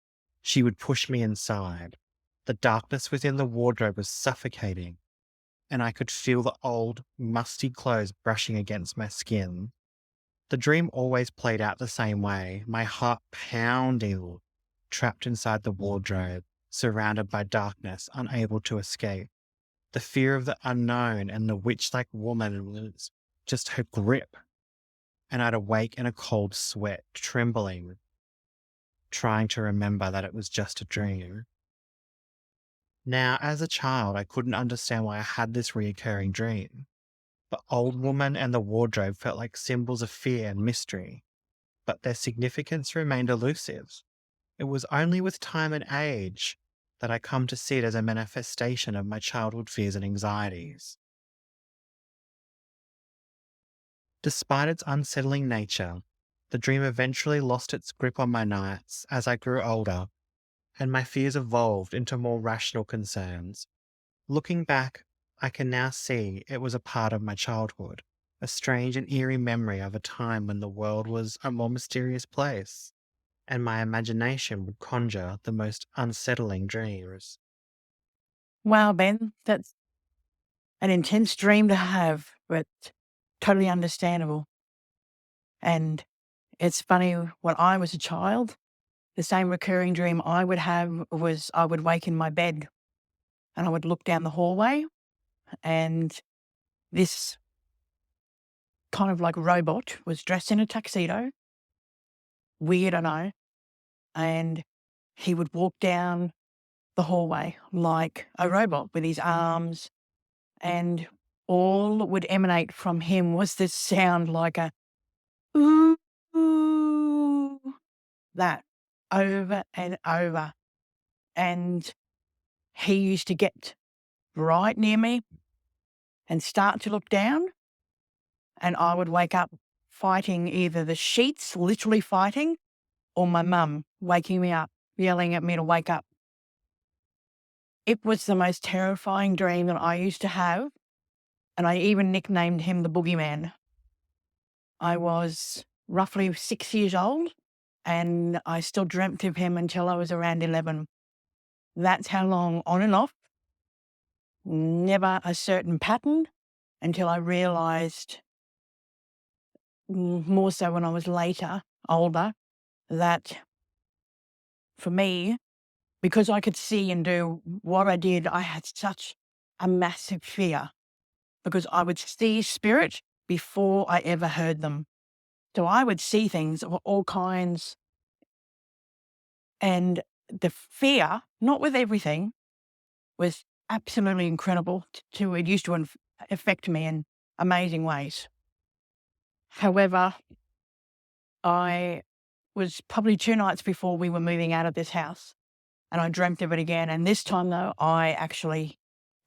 she would push me inside. The darkness within the wardrobe was suffocating, and I could feel the old, musty clothes brushing against my skin. The dream always played out the same way, my heart pounding, trapped inside the wardrobe, surrounded by darkness, unable to escape. The fear of the unknown and the witch like woman was just her grip, and I'd awake in a cold sweat, trembling, trying to remember that it was just a dream. Now, as a child, I couldn't understand why I had this reoccurring dream. The old woman and the wardrobe felt like symbols of fear and mystery, but their significance remained elusive. It was only with time and age that I come to see it as a manifestation of my childhood fears and anxieties. Despite its unsettling nature, the dream eventually lost its grip on my nights as I grew older, and my fears evolved into more rational concerns. Looking back, I can now see it was a part of my childhood, a strange and eerie memory of a time when the world was a more mysterious place, and my imagination would conjure the most unsettling dreams. Wow, Ben, that's an intense dream to have, but totally understandable. And it's funny, when I was a child, the same recurring dream I would have was I would wake in my bed and I would look down the hallway, and this kind of like robot was dressed in a tuxedo. Weird, I know. And he would walk down the hallway like a robot with his arms, and all that would emanate from him was this sound like a ooh, ooh, that over and over. And he used to get right near me and start to look down, and I would wake up fighting either the sheets, literally fighting, or my mum waking me up, yelling at me to wake up. It was the most terrifying dream that I used to have, and I even nicknamed him the boogeyman. I was roughly 6 years old, and I still dreamt of him until I was around 11. That's how long, on and off, never a certain pattern, until I realized, more so when I was older, that for me, because I could see and do what I did, I had such a massive fear, because I would see spirit before I ever heard them. So I would see things of all kinds, and the fear, not with everything, was absolutely incredible it used to affect me in amazing ways. However, I was probably 2 nights before we were moving out of this house, and I dreamt of it again, and this time, though, I actually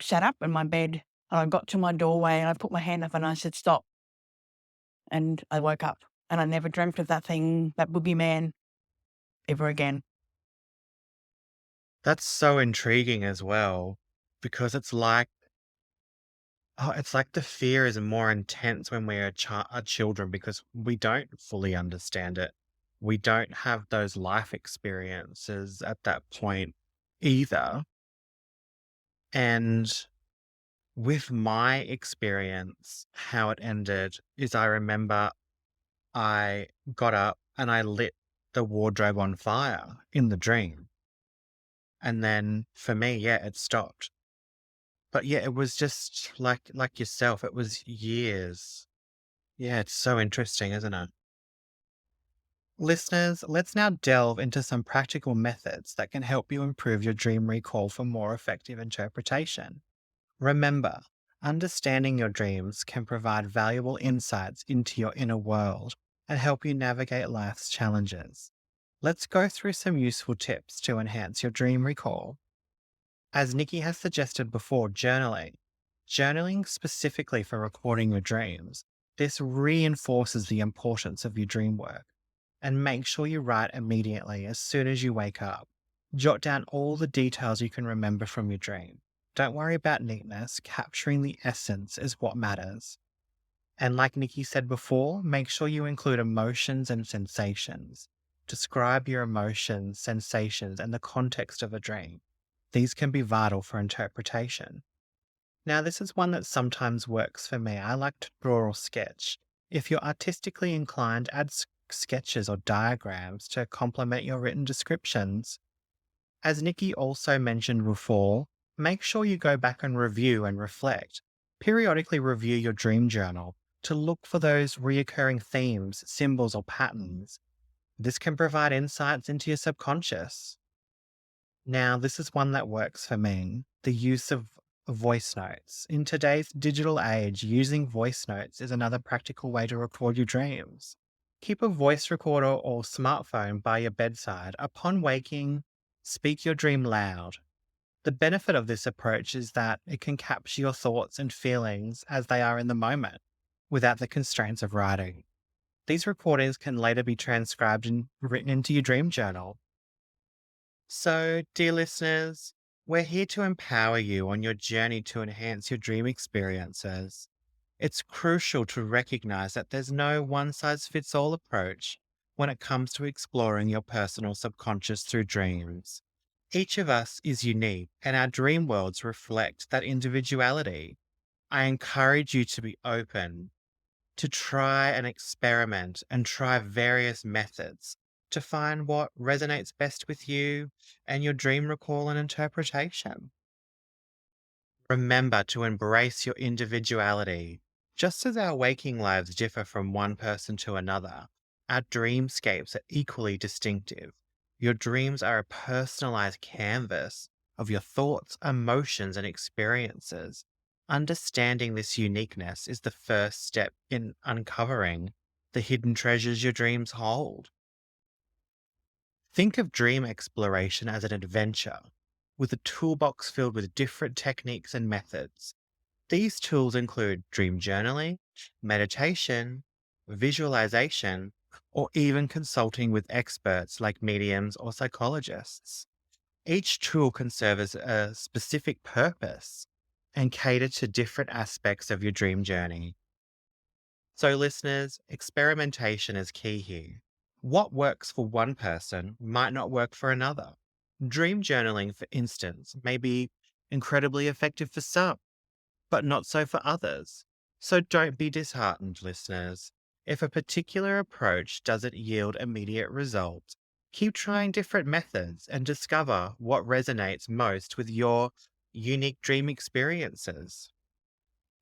sat up in my bed, and I got to my doorway, and I put my hand up, and I said, "Stop," and I woke up, and I never dreamt of that thing, that boogeyman, ever again. That's so intriguing as well, because it's like the fear is more intense when are children because we don't fully understand it. We don't have those life experiences at that point either. And with my experience, how it ended is I remember I got up and I lit the wardrobe on fire in the dream. And then for me, yeah, it stopped. But yeah, it was just like yourself, it was years. Yeah, it's so interesting, isn't it? Listeners, let's now delve into some practical methods that can help you improve your dream recall for more effective interpretation. Remember, understanding your dreams can provide valuable insights into your inner world and help you navigate life's challenges. Let's go through some useful tips to enhance your dream recall. As Nikki has suggested before, journaling. Journaling specifically for recording your dreams. This reinforces the importance of your dream work. And make sure you write immediately as soon as you wake up. Jot down all the details you can remember from your dream. Don't worry about neatness, capturing the essence is what matters. And like Nikki said before, make sure you include emotions and sensations. Describe your emotions, sensations, and the context of a dream. These can be vital for interpretation. Now, this is one that sometimes works for me. I like to draw or sketch. If you're artistically inclined, add sketches or diagrams to complement your written descriptions. As Nikki also mentioned before, make sure you go back and review and reflect. Periodically review your dream journal to look for those reoccurring themes, symbols, or patterns. This can provide insights into your subconscious. Now, this is one that works for me, the use of voice notes. In today's digital age, using voice notes is another practical way to record your dreams. Keep a voice recorder or smartphone by your bedside. Upon waking, speak your dream loud. The benefit of this approach is that it can capture your thoughts and feelings as they are in the moment, without the constraints of writing. These recordings can later be transcribed and written into your dream journal. So, dear listeners, we're here to empower you on your journey to enhance your dream experiences. It's crucial to recognize that there's no one size fits all approach when it comes to exploring your personal subconscious through dreams. Each of us is unique, and our dream worlds reflect that individuality. I encourage you to be open, to try and experiment and try various methods to find what resonates best with you and your dream recall and interpretation. Remember to embrace your individuality. Just as our waking lives differ from one person to another, our dreamscapes are equally distinctive. Your dreams are a personalized canvas of your thoughts, emotions, and experiences. Understanding this uniqueness is the first step in uncovering the hidden treasures your dreams hold. Think of dream exploration as an adventure, with a toolbox filled with different techniques and methods. These tools include dream journaling, meditation, visualization, or even consulting with experts like mediums or psychologists. Each tool can serve as a specific purpose and cater to different aspects of your dream journey. So, listeners, experimentation is key here. What works for one person might not work for another. Dream journaling, for instance, may be incredibly effective for some, but not so for others. So don't be disheartened, listeners. If a particular approach doesn't yield immediate results, keep trying different methods and discover what resonates most with your unique dream experiences.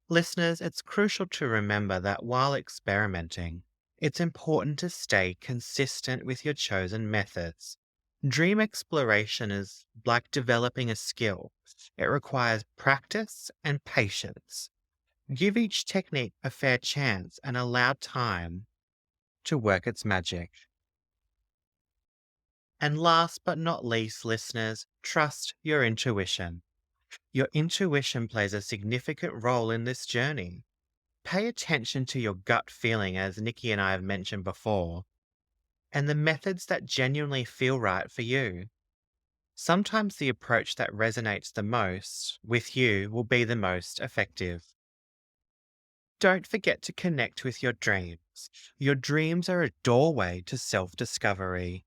Listeners, it's crucial to remember that while experimenting, it's important to stay consistent with your chosen methods. Dream exploration is like developing a skill. It requires practice and patience. Give each technique a fair chance and allow time to work its magic. And last but not least, listeners, trust your intuition. Your intuition plays a significant role in this journey. Pay attention to your gut feeling, as Nikki and I have mentioned before, and the methods that genuinely feel right for you. Sometimes the approach that resonates the most with you will be the most effective. Don't forget to connect with your dreams. Your dreams are a doorway to self discovery.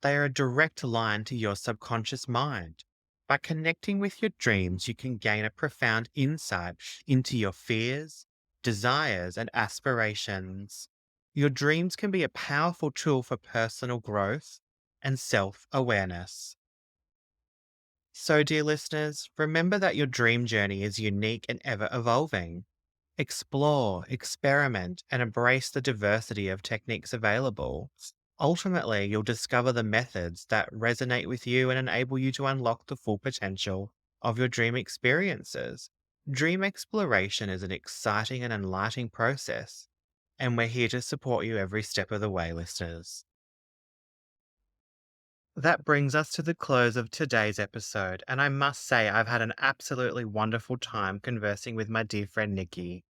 They are a direct line to your subconscious mind. By connecting with your dreams, you can gain a profound insight into your fears, desires, and aspirations. Your dreams can be a powerful tool for personal growth and self awareness. So, dear listeners, remember that your dream journey is unique and ever evolving. Explore, experiment, and embrace the diversity of techniques available. Ultimately, you'll discover the methods that resonate with you and enable you to unlock the full potential of your dream experiences. Dream exploration is an exciting and enlightening process, and we're here to support you every step of the way, listeners. That brings us to the close of today's episode, and I must say I've had an absolutely wonderful time conversing with my dear friend Nikki.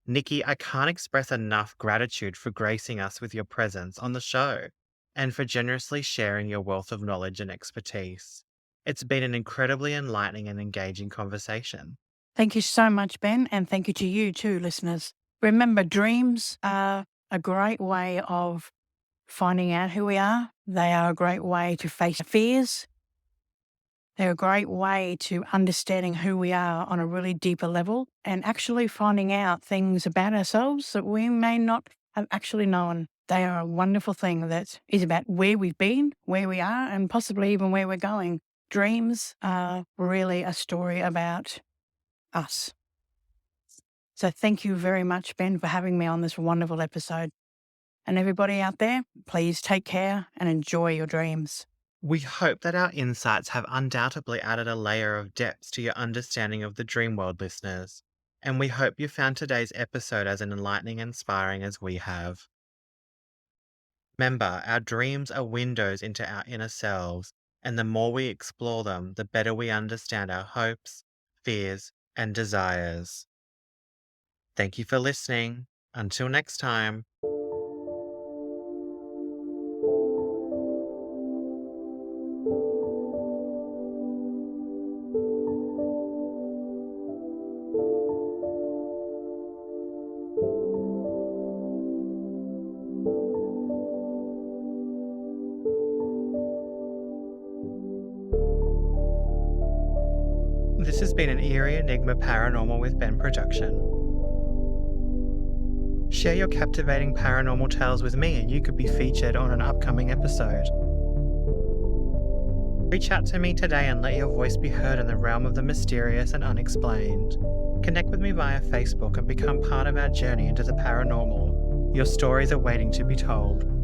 Nikki, I can't express enough gratitude for gracing us with your presence on the show and for generously sharing your wealth of knowledge and expertise. It's been an incredibly enlightening and engaging conversation. Thank you so much, Ben, and thank you to you too, listeners. Remember, dreams are a great way of finding out who we are. They are a great way to face fears They're a great way to understanding who we are on a really deeper level and actually finding out things about ourselves that we may not have actually known. They are a wonderful thing that is about where we've been, where we are, and possibly even where we're going. Dreams are really a story about us. So thank you very much, Ben, for having me on this wonderful episode. And everybody out there, please take care and enjoy your dreams. We hope that our insights have undoubtedly added a layer of depth to your understanding of the dream world, listeners. And we hope you found today's episode as enlightening and inspiring as we have. Remember, our dreams are windows into our inner selves, and the more we explore them, the better we understand our hopes, fears, and desires. Thank you for listening. Until next time. This has been an Eerie Enigma Paranormal with Ben production. Share your captivating paranormal tales with me and you could be featured on an upcoming episode. Reach out to me today and let your voice be heard in the realm of the mysterious and unexplained. Connect with me via Facebook and become part of our journey into the paranormal. Your stories are waiting to be told.